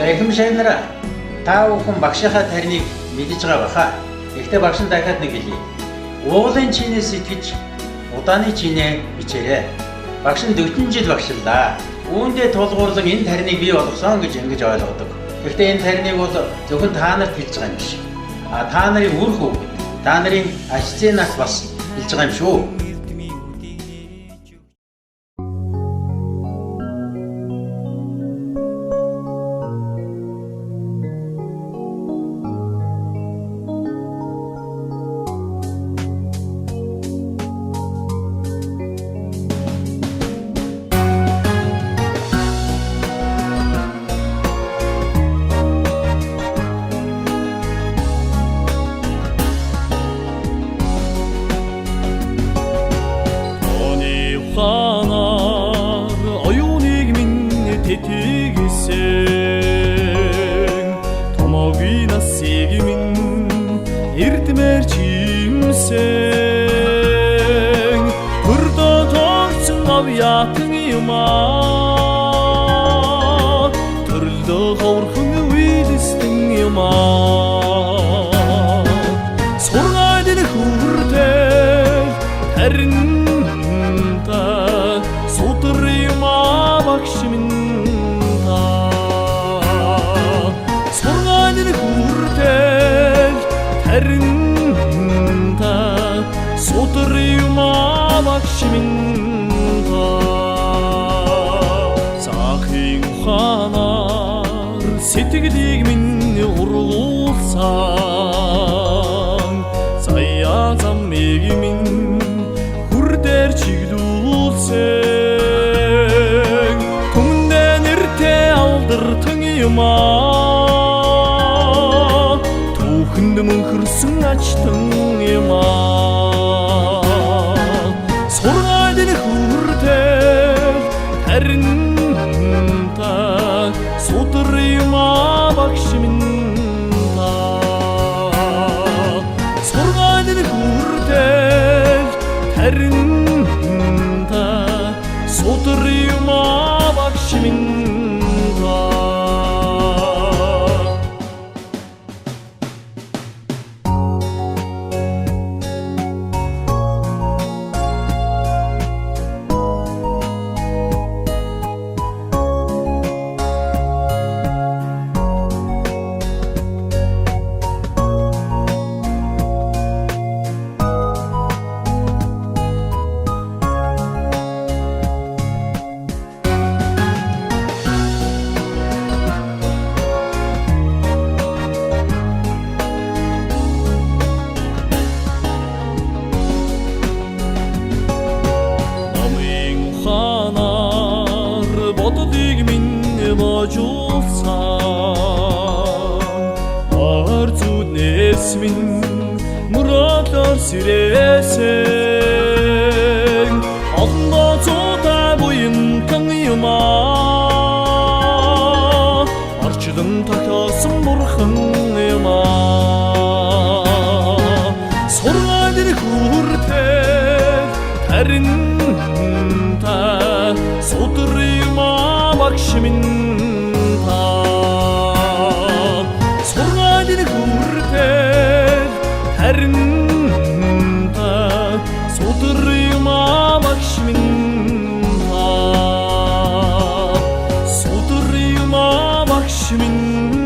За эхэм шавнараа та бүхэн багшийнхаа тариныг мэдэж байгаа баха. Гэхдээ багш нь дахиад нэг хэлье. Уулын чинээс сэтгэж удааны чинээ бичээрэй. Багш нь 40 жил багшлаа. Үүндээ тулгуурлан энэ тариныг бий болгосон гэж ингэж ойлгодог. Гэхдээ энэ тариныг бол зөвхөн та нарт хэлж байгаа юм биш. Та нарын үр хөвгөд, та нарын аж зээнаас бас хэлж байгаа юм шүү. Оюуныг минь тэтгэсэн томоогүй насыг минь эрдмээр чимсэн хөрдөө торсон авьяатан юмаа төрлөө ховорхон үйлстэн юмаа сургайлын хүртэл харин багш минь сургайлын хүртэл харин та судар юм багш минь сахин ухаанаар сэтгэлийг минь ургуулсан сая замыг минь хүрдээр чиглүүлсэн түүхэнд мөнхөрсөн ачтан юмаа сургайлын хүртэл харин та судар юмаа багш минь сургайлын хүртэл харин та судар юмаа багш минь бодлыг минь божуулсан арзууднээс минь мөрөдлөөр сэрээсэн олно цута буянтан юмаа арчлан тохиосон бурхан юмаа сургайлын хүртэл харин та судар багш минь сургайлын хүртэл харин та судар юмаа багш минь судар юмаа багш минь